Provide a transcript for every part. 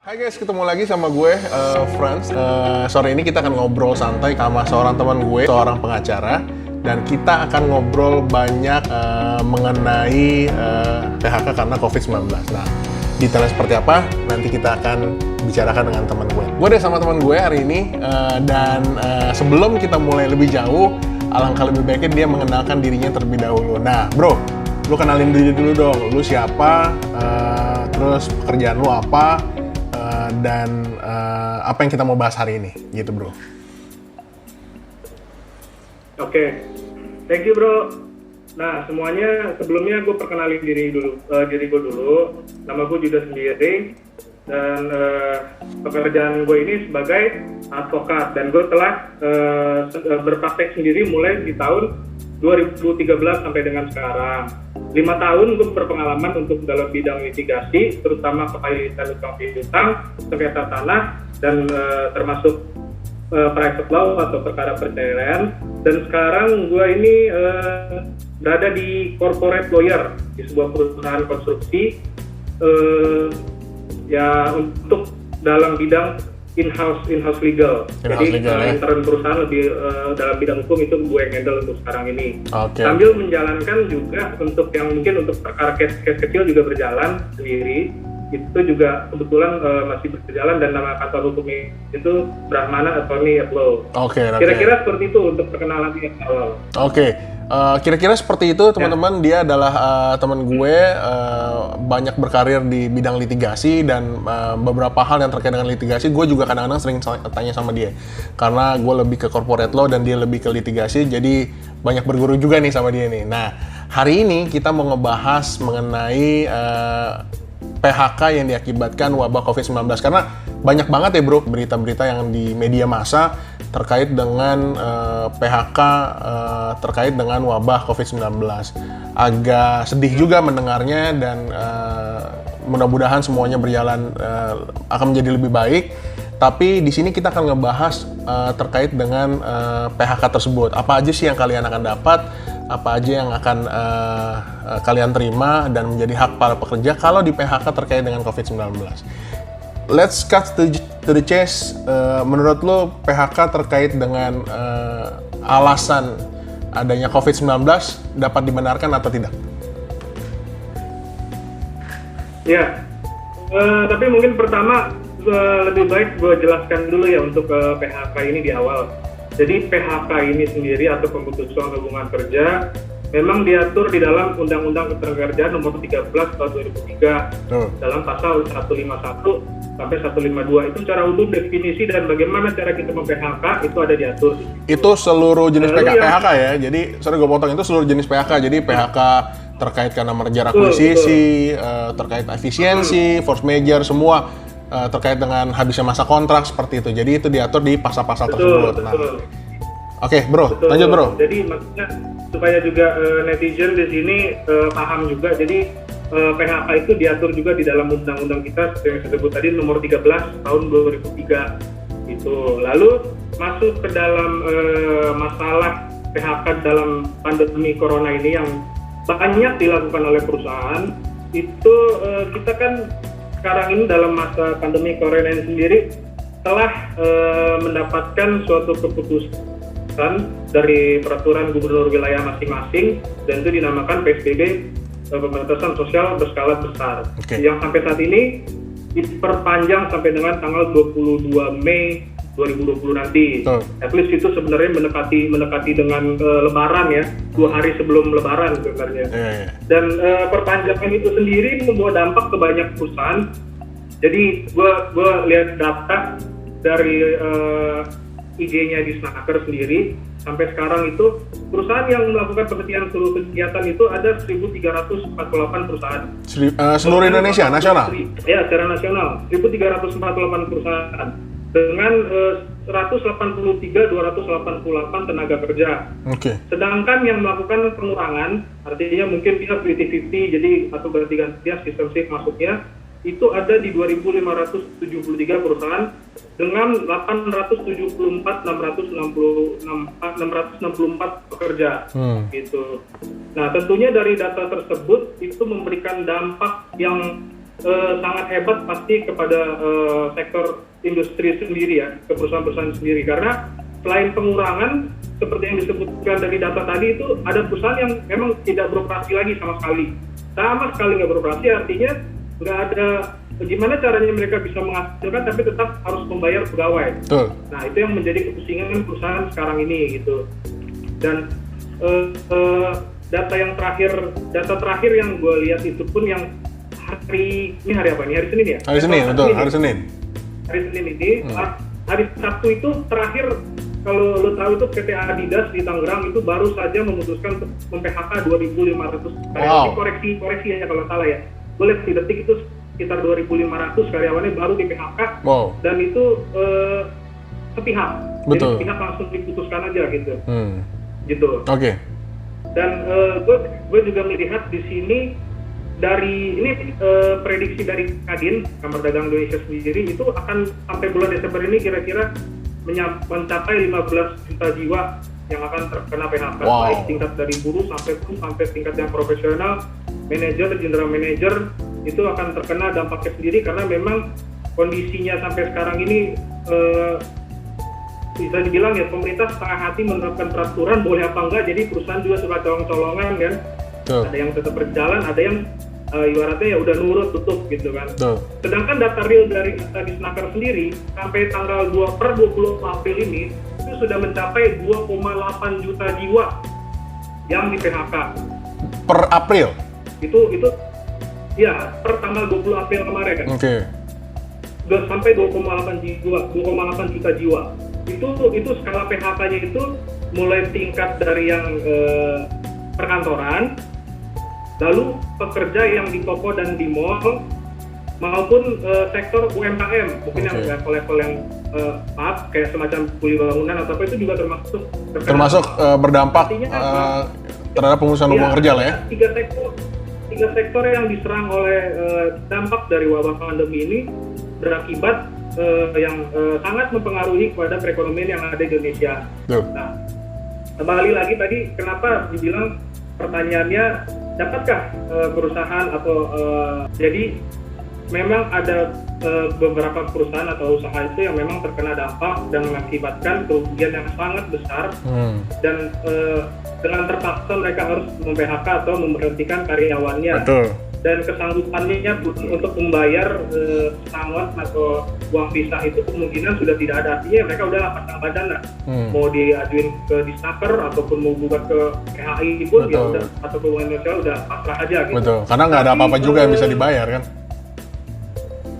Hai guys, ketemu lagi sama gue, Franz. Sore ini kita akan ngobrol santai sama seorang teman gue, seorang pengacara. Dan kita akan ngobrol banyak mengenai PHK karena COVID-19. Nah, detailnya seperti apa, nanti kita akan bicarakan dengan teman gue. Gue deh sama teman gue hari ini, dan sebelum kita mulai lebih jauh, alangkah lebih baiknya dia mengenalkan dirinya terlebih dahulu. Nah, bro, lu kenalin diri dulu dong. Lu siapa, terus pekerjaan lu apa, dan apa yang kita mau bahas hari ini, gitu bro. Oke, thank you bro. Nah semuanya, sebelumnya gue perkenalin diri gue dulu. Nama gue Judas sendiri, dan pekerjaan gue ini sebagai advokat, dan gue telah berpraktek sendiri mulai di tahun 2013 sampai dengan sekarang. 5 tahun gue berpengalaman untuk dalam bidang litigasi, terutama kepahitian utang piutang, sengketa tanah, dan termasuk private law atau perkara perceraian. Dan sekarang gue ini berada di corporate lawyer di sebuah perusahaan konstruksi, ya untuk dalam bidang in-house legal. Jadi intern perusahaan lebih dalam bidang hukum itu gue yang handle untuk sekarang ini. Okay. Sambil menjalankan juga untuk yang mungkin untuk perkara case kecil juga berjalan sendiri. Itu juga kebetulan masih berjalan, dan nama kantor hukum itu Brahmana Attorney at Law. Oke. Kira-kira seperti itu untuk perkenalan di awal. Oke. Kira-kira seperti itu teman-teman. Dia adalah teman gue, banyak berkarir di bidang litigasi, dan beberapa hal yang terkait dengan litigasi gue juga kadang-kadang sering tanya sama dia, karena gue lebih ke corporate law dan dia lebih ke litigasi, jadi banyak berguru juga nih sama dia nih. Nah, hari ini kita mau ngebahas mengenai PHK yang diakibatkan wabah COVID-19, karena banyak banget ya bro berita-berita yang di media massa terkait dengan PHK terkait dengan wabah COVID-19. Agak sedih juga mendengarnya, dan mudah-mudahan semuanya berjalan akan menjadi lebih baik. Tapi di sini kita akan ngebahas terkait dengan PHK tersebut. Apa aja sih yang kalian akan dapat, apa aja yang akan kalian terima dan menjadi hak para pekerja kalau di PHK terkait dengan COVID-19. Let's cut to the chase. Menurut lo PHK terkait dengan alasan adanya COVID-19 dapat dibenarkan atau tidak? Ya, tapi mungkin pertama lebih baik gue jelaskan dulu ya untuk PHK ini di awal. Jadi PHK ini sendiri atau pemutusan hubungan kerja memang diatur di dalam Undang-Undang Ketenagakerjaan Nomor 13 Tahun 2003 dalam pasal 151 sampai 152. Itu secara umum definisi dan bagaimana cara kita mem-PHK itu ada diatur. Itu seluruh jenis PHK ya. Jadi sorry gue potong, itu seluruh jenis PHK. Jadi PHK terkait karena merger akuisisi, terkait efisiensi, force majeure, semua terkait dengan habisnya masa kontrak seperti itu. Jadi itu diatur di pasal-pasal tersebut. Nah, Oke, bro, lanjut bro. Jadi maksudnya supaya juga netizen di sini paham juga. Jadi PHK itu diatur juga di dalam undang-undang kita yang saya sebut tadi nomor 13 tahun 2003 itu. Lalu masuk ke dalam masalah PHK dalam pandemi corona ini yang banyak dilakukan oleh perusahaan. Itu kita kan sekarang ini dalam masa pandemi corona ini sendiri telah mendapatkan suatu keputusan dari peraturan gubernur wilayah masing-masing, dan itu dinamakan PSBB, pembatasan sosial berskala besar. Yang sampai saat ini diperpanjang sampai dengan tanggal 22 Mei 2020 nanti. At least itu sebenarnya mendekati dengan Lebaran ya, 2 hari sebelum Lebaran sebenarnya. Dan perpanjangan itu sendiri membawa dampak ke banyak perusahaan. Jadi gue lihat data dari IG-nya di Snaker sendiri, sampai sekarang itu perusahaan yang melakukan penghentian seluruh kegiatan itu ada 1.348 perusahaan. Seluruh Indonesia, nasional? Ya, secara nasional, 1.348 perusahaan dengan 183.288 tenaga kerja. Sedangkan yang melakukan pengurangan, artinya mungkin pihak 50-50, jadi atau ganti-gantian sistem shift masuknya, itu ada di 2.573 perusahaan dengan 664 pekerja gitu. Nah, tentunya dari data tersebut itu memberikan dampak yang sangat hebat pasti kepada sektor industri sendiri ya, ke perusahaan-perusahaan sendiri, karena selain pengurangan seperti yang disebutkan dari data tadi itu ada perusahaan yang memang tidak beroperasi lagi sama sekali nggak beroperasi, artinya nggak ada gimana caranya mereka bisa menghasilkan tapi tetap harus membayar pegawai. Betul. Nah itu yang menjadi kepusingan perusahaan sekarang ini gitu. Dan data terakhir yang gue lihat itu pun yang hari apa nih, hari Senin ya? Hari Senin, betul, hari Senin. Hari Senin ini, hari Sabtu itu terakhir, kalau lo tahu itu PT Adidas di Tangerang itu baru saja memutuskan untuk mem-PHK 2.500 karyawan. Koreksi ya kalau salah ya. Boleh di Detik itu sekitar 2.500 karyawannya baru di PHK. Wow. Dan itu sepihak. Betul. Jadi sepihak langsung diputuskan aja gitu. Gitu. Oke. Okay. Dan gue juga melihat di sini dari ini prediksi dari Kadin Kamar Dagang Indonesia sendiri itu akan sampai bulan Desember ini kira-kira mencapai 15 juta jiwa yang akan terkena PHK, baik tingkat dari buruh sampai tingkat yang profesional, manajer, general manager itu akan terkena dampaknya sendiri karena memang kondisinya sampai sekarang ini bisa dibilang ya pemerintah setengah hati menerapkan peraturan boleh apa enggak, jadi perusahaan juga suka colong-colongan kan. Ada yang tetap berjalan, ada yang ibaratnya ya udah nurut tutup gitu kan. Sedangkan data real dari Disnaker sendiri sampai tanggal 20 April ini itu sudah mencapai 2,8 juta jiwa yang di PHK. Per April? Itu ya per tanggal 20 April kemarin kan. Oke. Sudah sampai 2,8 juta jiwa. Itu skala PHK-nya itu mulai tingkat dari yang perkantoran, lalu pekerja yang di toko dan di mall, maupun sektor UMKM, mungkin yang level yang maaf kayak semacam kuli bangunan atau apa itu juga termasuk berdampak terhadap pengusahaan hubungan kerja lah ya. Tiga sektor yang diserang oleh dampak dari wabah pandemi ini berakibat yang sangat mempengaruhi kepada perekonomian yang ada di Indonesia. Nah, kembali lagi tadi kenapa dibilang pertanyaannya dapatkah perusahaan atau jadi memang ada beberapa perusahaan atau usaha itu yang memang terkena dampak dan mengakibatkan kerugian yang sangat besar dan dengan terpaksa mereka harus mem-PHK atau memberhentikan karyawannya. Betul. Dan kesanggupannya untuk membayar pesangon atau uang pisah itu kemungkinan sudah tidak ada, artinya mereka udah lapang badan lah. Mau diajuin ke Disnaker ataupun mau gugat ke PHI pun ya udah, atau ke Indonesia udah pasrah aja gitu. Betul, karena nggak ada apa-apa juga yang bisa dibayar kan.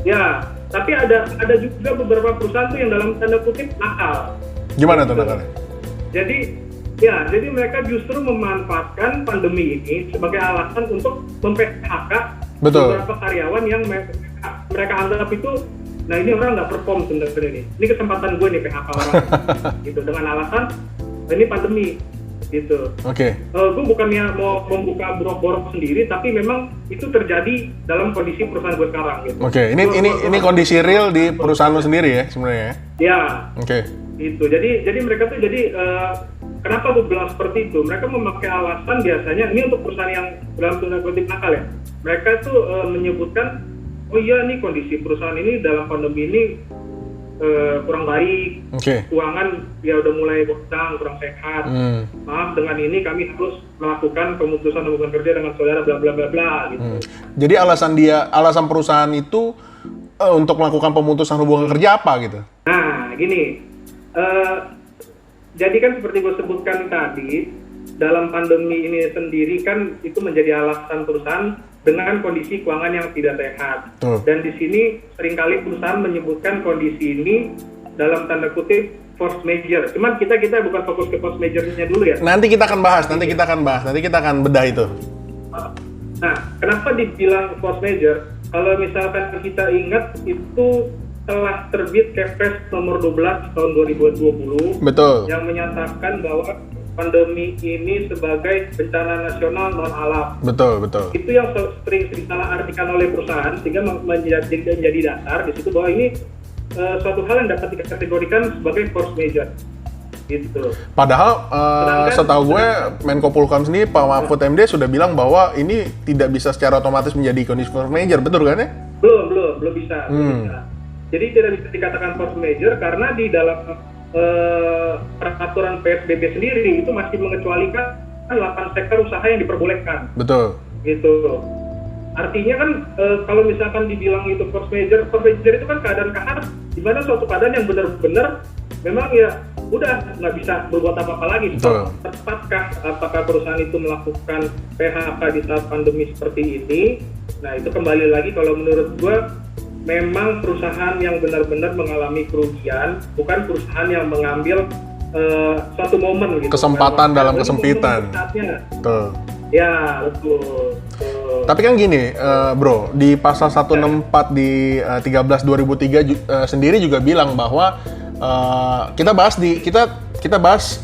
Ya, tapi ada juga beberapa perusahaan tuh yang dalam tanda kutip nakal. Gimana tuh nakalnya? Jadi mereka justru memanfaatkan pandemi ini sebagai alasan untuk mem-PHK beberapa karyawan yang mereka anggap itu, nah ini orang nggak perform sebenarnya ini kesempatan gue nih PHK orang gitu dengan alasan ini pandemi gitu. Oke. Gue bukannya mau membuka borok-borok sendiri, tapi memang itu terjadi dalam kondisi perusahaan gue sekarang gitu. Oke. Ini kondisi real di perusahaan lo sendiri ya sebenarnya? Ya. Oke. Itu. Jadi mereka tuh kenapa gue bilang seperti itu? Mereka memakai alasan biasanya ini untuk perusahaan yang dalam tanda kutip nakal ya. Mereka tuh menyebutkan, oh iya nih kondisi perusahaan ini dalam pandemi ini kurang baik, keuangan ya udah mulai bosan, kurang sehat. Maaf, dengan ini kami harus melakukan pemutusan hubungan kerja dengan saudara bla bla bla bla gitu. Jadi alasan perusahaan itu untuk melakukan pemutusan hubungan kerja apa gitu? Nah, gini. Jadi kan seperti gue sebutkan tadi, dalam pandemi ini sendiri kan itu menjadi alasan perusahaan dengan kondisi keuangan yang tidak sehat. Dan di sini seringkali perusahaan menyebutkan kondisi ini dalam tanda kutip force majeure. Cuman kita bukan fokus ke force majeure-nya dulu ya. Nanti kita akan bedah itu. Nah, kenapa dibilang force majeure? Kalau misalkan kita ingat itu telah terbit Kepres nomor 12 tahun 2020. Betul. Yang menyatakan bahwa pandemi ini sebagai bencana nasional non alam. Betul. Itu yang sering disalahartikan oleh perusahaan sehingga menjadi dasar di situ bahwa ini suatu hal yang dapat dikategorikan sebagai force majeure. Gitu. Padahal setahu gue Menko Polhukam sendiri Pak Mahfud MD sudah bilang bahwa ini tidak bisa secara otomatis menjadi kondisi force majeure, betul kan ya? belum bisa. Jadi tidak bisa dikatakan force majeure karena di dalam peraturan PSBB sendiri itu masih mengecualikan 8 sektor usaha yang diperbolehkan. Betul. Gitu. Artinya kan kalau misalkan dibilang itu force majeure itu kan keadaan di mana suatu keadaan yang benar-benar memang ya udah nggak bisa berbuat apa-apa lagi. Tepatkah apakah perusahaan itu melakukan PHK di saat pandemi seperti ini? Nah itu kembali lagi kalau menurut gua memang perusahaan yang benar-benar mengalami kerugian, bukan perusahaan yang mengambil suatu momen gitu. Kesempatan kan? Dalam kesempitan. Betul. Ya, betul. Tapi kan gini, bro, di pasal 164 di 13/2003 sendiri juga bilang bahwa kita bahas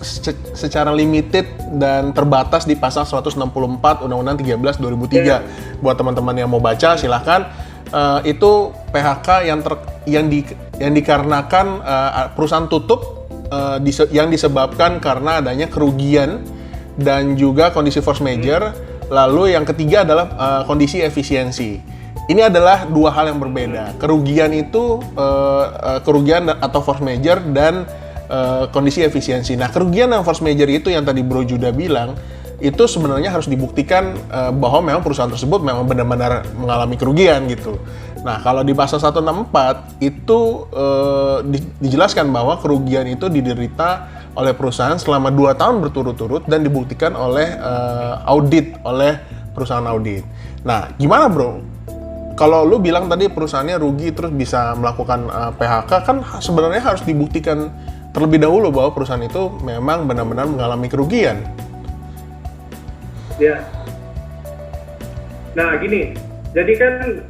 secara limited dan terbatas di pasal 164 Undang-Undang 13/2003. Buat teman-teman yang mau baca silahkan. Itu PHK yang dikarenakan perusahaan tutup yang disebabkan karena adanya kerugian dan juga kondisi force majeure. Lalu yang ketiga adalah kondisi efisiensi. Ini adalah dua hal yang berbeda. Kerugian itu kerugian atau force majeure dan kondisi efisiensi. Nah, kerugian dan force majeure itu yang tadi Bro Juda bilang itu sebenarnya harus dibuktikan bahwa memang perusahaan tersebut memang benar-benar mengalami kerugian gitu. Nah, kalau di pasal 164 itu dijelaskan bahwa kerugian itu diderita oleh perusahaan selama 2 tahun berturut-turut dan dibuktikan oleh oleh perusahaan audit. Nah, gimana bro? Kalau lu bilang tadi perusahaannya rugi terus bisa melakukan PHK, kan sebenarnya harus dibuktikan terlebih dahulu bahwa perusahaan itu memang benar-benar mengalami kerugian. Ya. Nah, gini. Jadi kan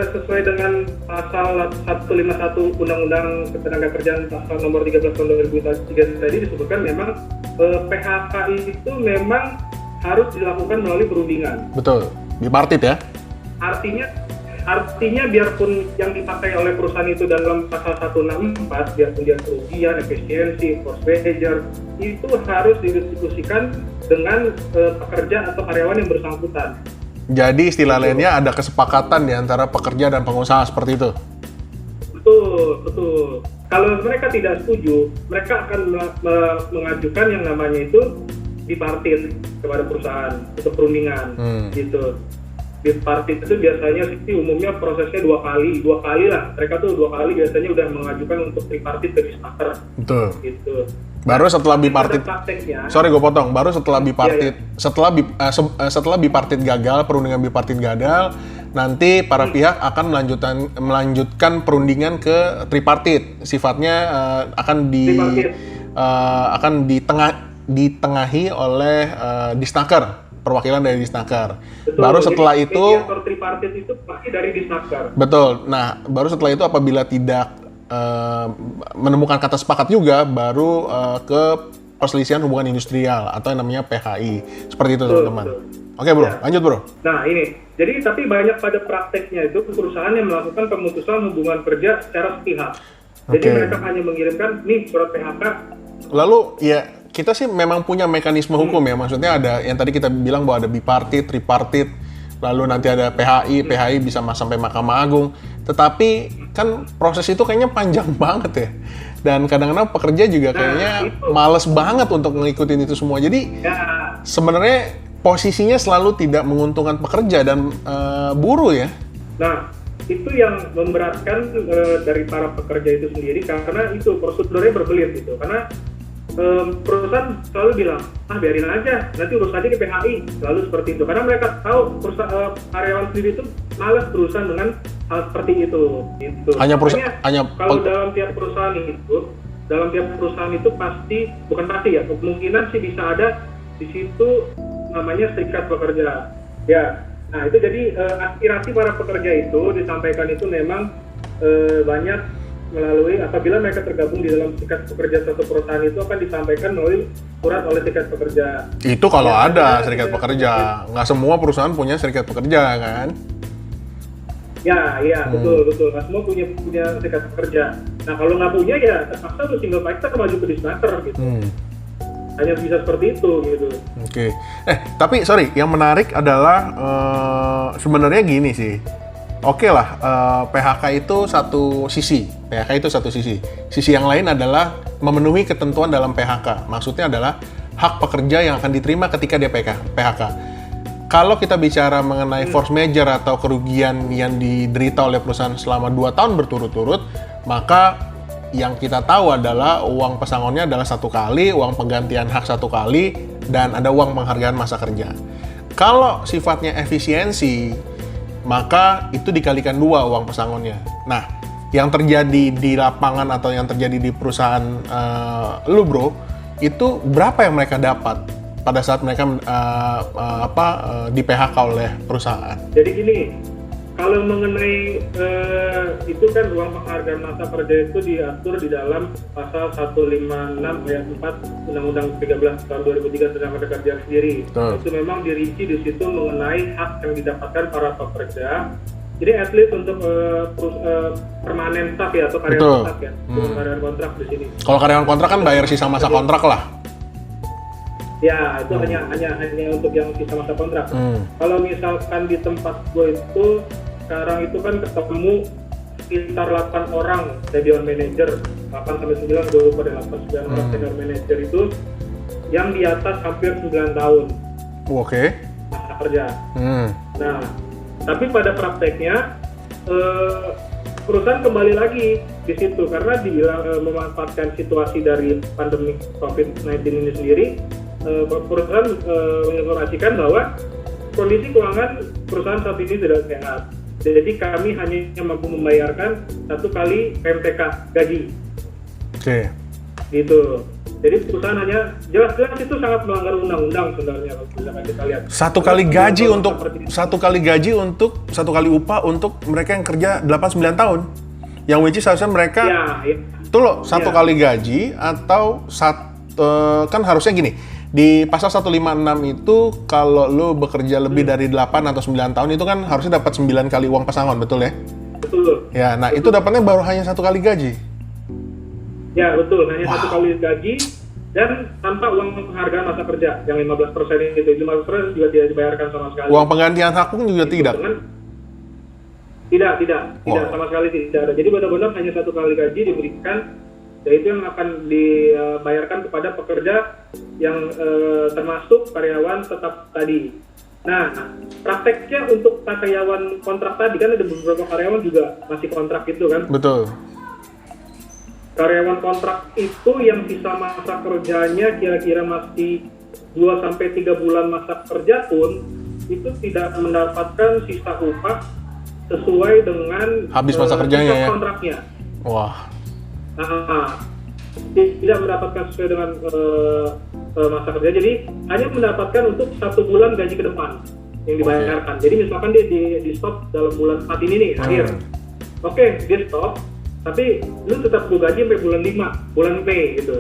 sesuai dengan pasal 151 Undang-Undang Ketenagakerjaan pasal nomor 13 tahun 2003 tadi disebutkan memang PHK itu memang harus dilakukan melalui perundingan. Betul, bipartit ya. Artinya biarpun yang dipakai oleh perusahaan itu dalam pasal 164, biarpun dia kerugian, efisiensi, force majeure, itu harus didiskusikan dengan pekerja atau karyawan yang bersangkutan. Jadi istilah lainnya ada kesepakatan di antara pekerja dan pengusaha seperti itu? Betul. Kalau mereka tidak setuju, mereka akan mengajukan yang namanya itu bipartit kepada perusahaan untuk perundingan, gitu. Bipartit itu biasanya sih umumnya prosesnya dua kali lah. Mereka tuh 2 kali biasanya udah mengajukan untuk tripartit ke Disnaker. Betul. Gitu. Baru setelah bipartit, sorry gue potong, baru setelah bipartit, setelah bipartit gagal, perundingan bipartit gagal, nanti para pihak akan melanjutkan perundingan ke tripartit. Sifatnya akan ditengahi oleh Disnaker. Perwakilan dari Disnaker. Baru setelah itu tripartit itu pasti dari Disnaker. Betul. Nah, baru setelah itu apabila tidak menemukan kata sepakat juga, baru ke perselisihan hubungan industrial atau yang namanya PHI. Seperti itu teman-teman. Oke bro, lanjut bro. Nah ini, jadi tapi banyak pada prakteknya itu perusahaan yang melakukan pemutusan hubungan kerja secara sepihak. Jadi mereka hanya mengirimkan nih surat PHK. Lalu ya kita sih memang punya mekanisme hukum ya, maksudnya ada yang tadi kita bilang bahwa ada bipartit, tripartit, lalu nanti ada PHI bisa sampai Mahkamah Agung. Tetapi kan proses itu kayaknya panjang banget ya. Dan kadang-kadang pekerja juga kayaknya males banget untuk ngikutin itu semua. Jadi sebenarnya posisinya selalu tidak menguntungkan pekerja dan buruh ya. Nah, itu yang memberatkan dari para pekerja itu sendiri karena itu prosedurnya berbelit gitu. Karena perusahaan selalu bilang, biarin aja, nanti urus aja ke PHI, selalu seperti itu. Karena mereka tahu karyawan sendiri itu malas berurusan dengan hal seperti itu. Gitu. Kalau dalam tiap perusahaan itu pasti, bukan pasti ya, kemungkinan sih bisa ada di situ namanya serikat pekerja. Ya, nah itu jadi aspirasi para pekerja itu disampaikan itu memang banyak melalui apabila mereka tergabung di dalam serikat pekerja suatu perusahaan itu akan disampaikan melalui surat oleh serikat pekerja. Itu kalau ada serikat pekerja, nggak semua perusahaan punya serikat pekerja kan? Ya, betul. Nggak semua punya serikat pekerja. Nah kalau nggak punya ya terpaksa untuk single factor maju ke Disnaker gitu. Hanya bisa seperti itu gitu. Oke. Tapi sorry, yang menarik adalah sebenarnya gini sih. oke lah, PHK itu satu sisi. PHK itu satu sisi. Sisi yang lain adalah memenuhi ketentuan dalam PHK. Maksudnya adalah hak pekerja yang akan diterima ketika dia PHK. Kalau kita bicara mengenai force majeure atau kerugian yang diderita oleh perusahaan selama 2 tahun berturut-turut, maka yang kita tahu adalah uang pesangonnya adalah 1 kali, uang penggantian hak 1 kali, dan ada uang penghargaan masa kerja. Kalau sifatnya efisiensi, maka itu dikalikan 2 uang pesangonnya. Nah, yang terjadi di lapangan atau yang terjadi di perusahaan lu bro, itu berapa yang mereka dapat pada saat mereka di PHK oleh perusahaan? Jadi gini, kalau mengenai itu kan uang penghargaan masa kerja itu diatur di dalam pasal 156 ayat 4 Undang-Undang 13 tahun 2003 tentang tenaga kerja sendiri. Itu memang dirinci di situ mengenai hak yang didapatkan para pekerja. Jadi at least untuk permanen staff ya atau karyawan staff ya, karyawan kontrak di sini. Kalau karyawan kontrak kan bayar sisa masa kontrak lah. Ya, itu hanya untuk yang sisa masa kontrak. Kalau misalkan di tempat gue itu sekarang itu kan ketemu sekitar 8 orang senior manager, 8 sampai 9, gue lupa deh, 8-9 orang senior manager itu yang di atas hampir 9 tahun. Oke. Masa kerja. Nah, tapi pada prakteknya perusahaan kembali lagi di situ karena memanfaatkan situasi dari pandemi COVID-19 ini sendiri. Perusahaan menginformasikan bahwa kondisi keuangan perusahaan saat ini tidak sehat. Jadi kami hanya mampu membayarkan 1 kali PMTK gaji. Oke. Gitu. Jadi perusahaan hanya jelas-jelas itu sangat melanggar undang-undang sebenarnya kalau kita lihat. 1 kali gaji untuk 1 kali gaji untuk 1 kali upah untuk mereka yang kerja 8-9 tahun. Yang which is harusnya mereka itu loh 1 kali gaji atau kan harusnya gini. Di pasal 156 itu kalau lo bekerja lebih dari 8 atau 9 tahun itu kan harusnya dapat 9 kali uang pesangon, betul ya? Betul. Ya, nah itu dapatnya baru hanya 1 kali gaji. Ya, betul. Hanya 1 kali gaji dan tanpa uang penghargaan masa kerja yang 15% itu. 15% juga tidak dibayarkan sama sekali. Uang penggantian hak pun juga tidak? Tidak sama sekali tidak ada. Jadi benar-benar hanya 1 kali gaji diberikan. Yaitu yang akan dibayarkan kepada pekerja yang termasuk karyawan tetap tadi. Nah, prakteknya untuk karyawan kontrak tadi kan ada beberapa karyawan juga masih kontrak itu kan? Betul. Karyawan kontrak itu yang sisa masa kerjanya kira-kira masih 2-3 bulan masa kerja pun itu tidak mendapatkan sisa upah sesuai dengan habis masa kerjanya ya? Kontraknya. Wah. Tidak mendapatkan sesuai dengan masa kerja, jadi hanya mendapatkan untuk 1 bulan gaji ke depan yang dibayarkan. Jadi misalkan dia di stop dalam bulan 4 ini nih akhir, dia stop, tapi lu tetap gue gaji sampai bulan 5, bulan Mei gitu.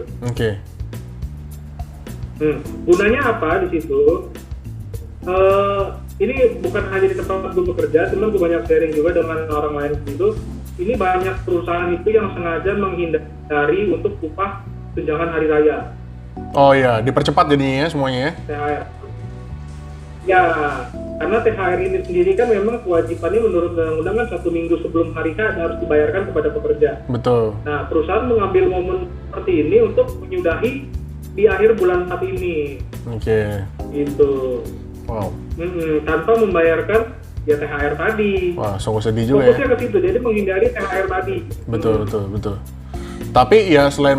Gunanya apa di situ? Ini bukan hanya di tempat gue bekerja, teman gue banyak sharing juga dengan orang lain gitu. Ini banyak perusahaan itu yang sengaja menghindari untuk upah tunjangan hari raya. Oh iya, dipercepat jadinya ya semuanya ya? THR. Ya, karena THR ini sendiri kan memang kewajibannya menurut undang-undang kan 1 minggu sebelum hari H harus dibayarkan kepada pekerja. Betul. Nah, perusahaan mengambil momen seperti ini untuk menyudahi di akhir bulan 4 ini. Gitu. Wow. Tanpa membayarkan ya THR tadi. Wah, sungguh sedih juga. Fokusnya ke situ, jadi menghindari THR tadi. Betul. Tapi ya selain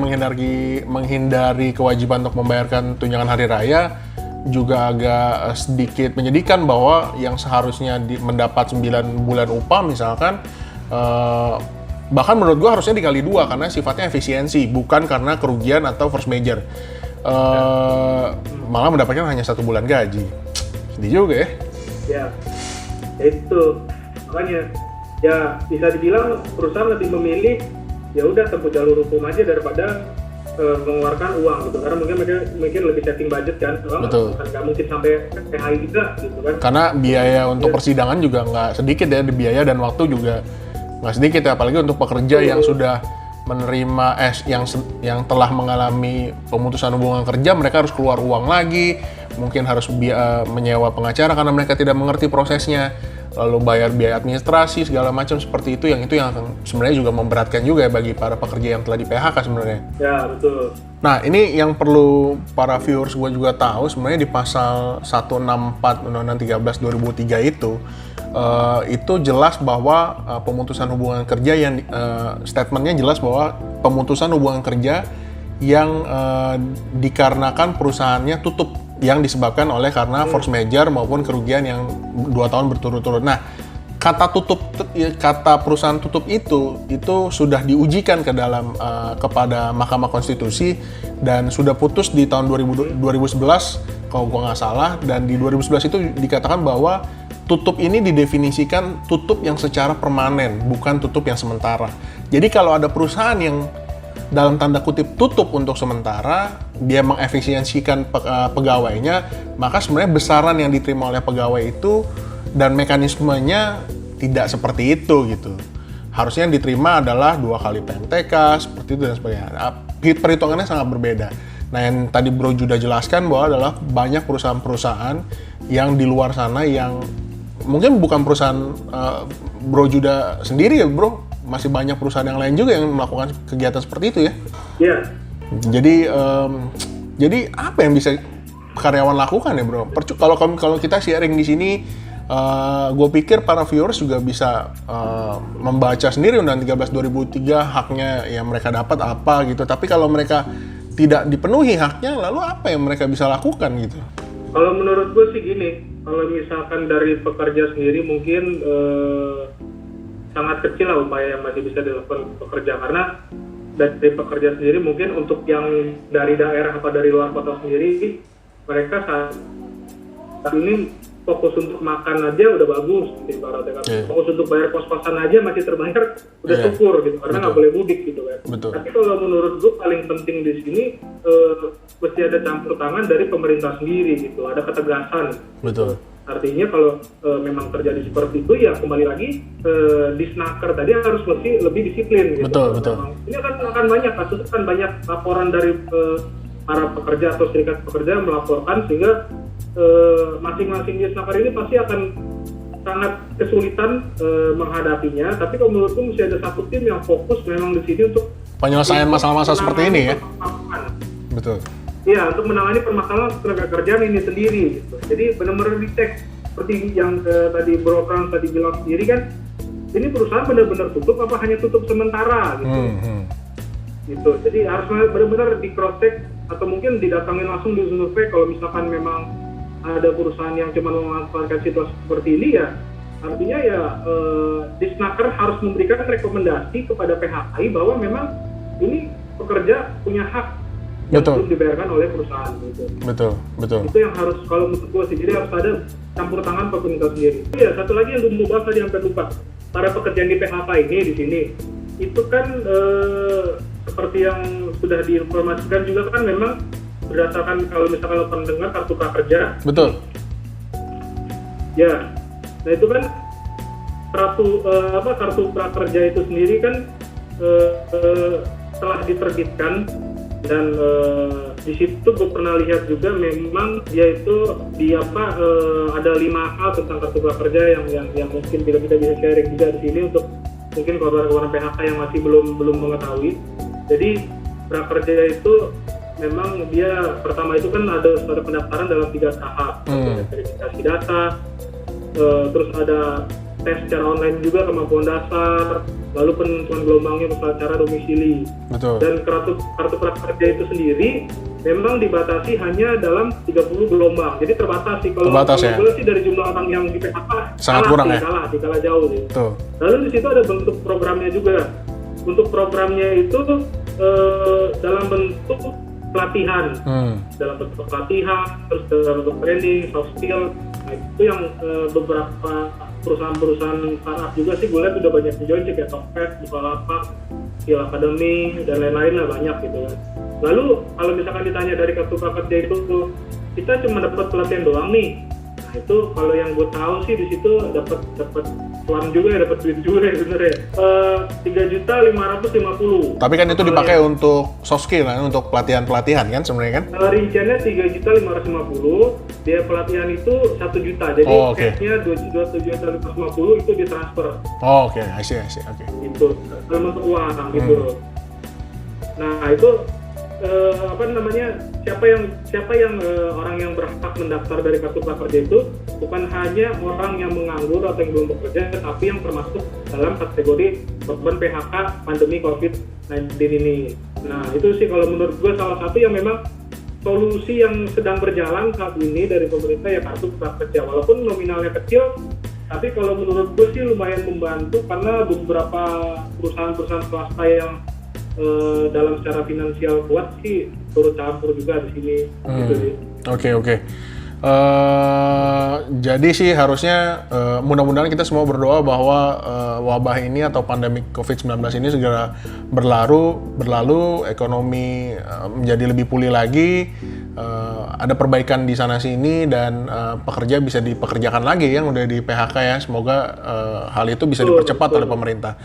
menghindari kewajiban untuk membayarkan tunjangan hari raya, juga agak sedikit menyedihkan bahwa yang seharusnya mendapat 9 bulan upah misalkan, bahkan menurut gua harusnya dikali 2 karena sifatnya efisiensi, bukan karena kerugian atau force majeure. Malah mendapatkan hanya 1 bulan gaji. Sedih juga ya. Ya itu makanya ya bisa dibilang perusahaan lebih memilih ya udah tempuh jalur hukum aja daripada mengeluarkan uang gitu, karena mungkin mereka lebih setting budget kan. Betul. Nggak mungkin sampai PHI juga gitu kan, karena biaya untuk persidangan juga nggak sedikit ya, biaya dan waktu juga nggak sedikit ya, apalagi untuk pekerja yang sudah menerima yang telah mengalami pemutusan hubungan kerja, mereka harus keluar uang lagi, mungkin harus menyewa pengacara karena mereka tidak mengerti prosesnya. lalu bayar biaya administrasi segala macam seperti itu yang sebenarnya juga memberatkan juga ya bagi para pekerja yang telah di PHK sebenarnya. Ya, betul. Nah, ini yang perlu para viewers gue juga tahu sebenarnya di pasal 164 Undang-Undang 13 2003 itu jelas bahwa pemutusan hubungan kerja yang statementnya jelas bahwa pemutusan hubungan kerja yang dikarenakan perusahaannya tutup yang disebabkan oleh karena force majeure maupun kerugian yang 2 tahun berturut-turut. Nah, kata perusahaan tutup itu sudah diujikan kepada Mahkamah Konstitusi dan sudah putus di tahun 2011 kalau gua nggak salah, dan di 2011 itu dikatakan bahwa tutup ini didefinisikan tutup yang secara permanen, bukan tutup yang sementara. Jadi kalau ada perusahaan yang dalam tanda kutip tutup untuk sementara, dia mengefisiensikan pegawainya, maka sebenarnya besaran yang diterima oleh pegawai itu dan mekanismenya tidak seperti itu gitu. Harusnya yang diterima adalah 2 kali PMTK seperti itu dan sebagainya. Perhitungannya sangat berbeda. Nah, yang tadi Bro Judah jelaskan bahwa adalah banyak perusahaan-perusahaan yang di luar sana yang mungkin bukan perusahaan Bro Judah sendiri ya Bro, masih banyak perusahaan yang lain juga yang melakukan kegiatan seperti itu ya. Iya. Jadi apa yang bisa karyawan lakukan ya Bro? Kalau kita sharing di sini, gue pikir para viewers juga bisa membaca sendiri Undang-Undang 13 2003 haknya yang mereka dapat apa gitu. Tapi kalau mereka tidak dipenuhi haknya, lalu apa yang mereka bisa lakukan gitu? Kalau menurut gue sih gini, kalau misalkan dari pekerja sendiri mungkin sangat kecil lah upaya yang masih bisa dilakukan pekerja, karena dari pekerja sendiri mungkin untuk yang dari daerah atau dari luar kota sendiri, mereka saat ini fokus untuk makan aja udah bagus gitu, fokus untuk bayar kos-kosan aja masih terbayar, udah syukur gitu, karena nggak boleh mudik gitu kan. Tapi kalau menurut gue paling penting di sini mesti ada campur tangan dari pemerintah sendiri gitu, ada ketegasan. Betul. Artinya kalau memang terjadi seperti itu ya kembali lagi Disnaker tadi harus lebih disiplin gitu. Betul. Ini akan banyak kasus, kan banyak laporan dari para pekerja atau serikat pekerja melaporkan, sehingga masing-masing Disnaker ini pasti akan sangat kesulitan menghadapinya. Tapi kalau menurutku mesti ada satu tim yang fokus memang di sini untuk penyelesaian masalah-masalah seperti ini ya. Betul. Iya, untuk menangani permasalahan tenaga kerjaan ini sendiri gitu. Jadi benar-benar dicek seperti yang tadi Bro Frans tadi bilang sendiri kan, ini perusahaan benar-benar tutup apa hanya tutup sementara gitu. Gitu. Jadi harus benar-benar di cross check atau mungkin didatangin langsung di survei kalau misalkan memang ada perusahaan yang cuma memanfaatkan situasi seperti ini ya. Artinya ya Disnaker harus memberikan rekomendasi kepada PHKI bahwa memang ini pekerja punya hak yang belum dibayarkan oleh perusahaan gitu. Betul. Itu yang harus, kalau menurut gue sih, jadi harus ada campur tangan pemerintah sendiri. Iya, satu lagi yang belum bahas tadi sampai lupa. Para pekerjaan di PHK ini di sini itu kan seperti yang sudah diinformasikan juga kan, memang berdasarkan kalau misalkan lo pendengar kartu prakerja. Betul. Ya. Nah, itu kan kartu prakerja itu sendiri kan telah diterbitkan. Dan di situ gue pernah lihat juga memang dia itu ada 5 hal tentang kartu prakerja yang mungkin kita bisa sharing juga di sini untuk mungkin korban-korban PHK yang masih belum mengetahui. Jadi prakerja itu memang dia pertama itu kan ada pendaftaran dalam 3 tahap, verifikasi data, terus ada tes secara online juga kemampuan dasar, lalu penentuan gelombangnya secara domisili. Betul. Dan kartu prakerja itu sendiri memang dibatasi hanya dalam 30 gelombang. Jadi terbatas sih. Kalau sih dari jumlah orang yang di PHK sangat kurang ya. Dikalah jauh sih. Betul. Lalu di situ ada bentuk programnya juga. Untuk programnya itu dalam bentuk pelatihan. Dalam bentuk pelatihan, terus dalam bentuk training, soft skill. Nah, itu yang beberapa perusahaan-perusahaan startup juga sih gue lihat udah banyak join sih, kayak Tokped, Bukalapak, Skill Academy, dan lain-lain lah banyak gitu kan. Lalu kalau misalkan ditanya dari kartu prakerja itu kita cuma dapat pelatihan doang nih, nah Itu kalau yang gue tahu sih di situ dapat uang juga ya, dapat duit juga ya sebenarnya. 3.550. Tapi kan itu dipakai untuk soft skill kan, untuk pelatihan kan sebenarnya kan? Rinciannya 3.550, dia pelatihan itu 1 juta. Jadi cashnya 2.550 itu ditransfer. Oh, oke, I see, oke. Itu dalam bentuk uang gitu. Nah itu siapa yang orang yang berhak mendaftar dari kartu prakerja itu bukan hanya orang yang menganggur atau yang belum bekerja, tapi yang termasuk dalam kategori korban PHK pandemi COVID-19 ini. Nah itu sih kalau menurut gue salah satu yang memang solusi yang sedang berjalan saat ini dari pemerintah ya kartu prakerja. Walaupun nominalnya kecil, tapi kalau menurut gue sih lumayan membantu karena beberapa perusahaan-perusahaan swasta yang dalam secara finansial kuat sih turut campur juga di sini. Gitu sih. Oke. Jadi sih harusnya mudah-mudahan kita semua berdoa bahwa wabah ini atau pandemik COVID-19 ini segera berlalu, ekonomi menjadi lebih pulih lagi, ada perbaikan di sana sini dan pekerja bisa dipekerjakan lagi yang udah di PHK ya. Semoga hal itu bisa dipercepat oleh pemerintah.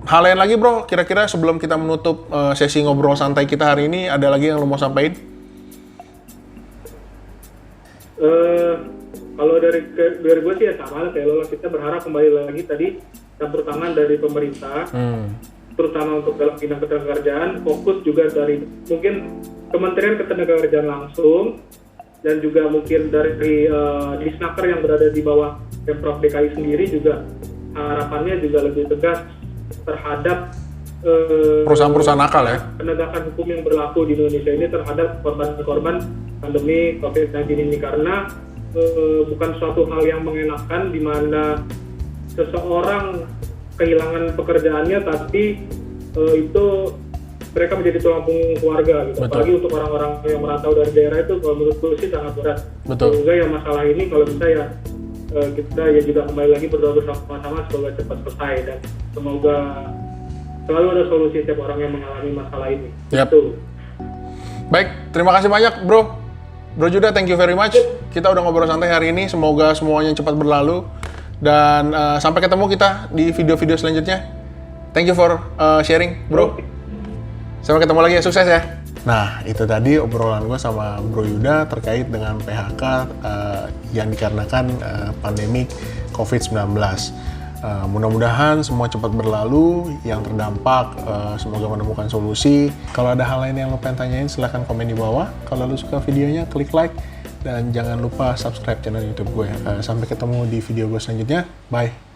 Hal lain lagi bro, kira-kira sebelum kita menutup sesi ngobrol santai kita hari ini, ada lagi yang lo mau sampaikan? Kalau dari gue sih ya sama lah kayak lo, kita berharap kembali lagi tadi campur tangan dari pemerintah, terutama untuk dalam bidang ketenagakerjaan, fokus juga dari mungkin Kementerian Ketenagakerjaan langsung dan juga mungkin dari Disnaker yang berada di bawah Pemprov DKI sendiri juga harapannya juga lebih tegas terhadap perusahaan-perusahaan nakal ya, penegakan hukum yang berlaku di Indonesia ini terhadap korban-korban pandemi COVID-19 ini, karena bukan suatu hal yang mengenakan di mana seseorang kehilangan pekerjaannya tapi itu mereka menjadi tulang punggung keluarga gitu. Apalagi untuk orang-orang yang merantau dari daerah itu kalau menurutku sih sangat berat. Semoga ya masalah ini kalau bisa ya kita ya juga kembali lagi berdoa bersama-sama semoga cepat selesai dan semoga selalu ada solusi setiap orang yang mengalami masalah ini. Gitu. Baik, terima kasih banyak bro Judah, thank you very much. Kita udah ngobrol santai hari ini, semoga semuanya cepat berlalu dan sampai ketemu kita di video-video selanjutnya. Thank you for sharing bro. Sampai ketemu lagi ya, sukses ya. Nah, itu tadi obrolan gue sama Bro Yuda terkait dengan PHK yang dikarenakan pandemi COVID-19. Mudah-mudahan semua cepat berlalu, yang terdampak semoga menemukan solusi. Kalau ada hal lain yang lo pengen tanyain, silahkan komen di bawah. Kalau lo suka videonya, klik like. Dan jangan lupa subscribe channel YouTube gue. Sampai ketemu di video gue selanjutnya. Bye.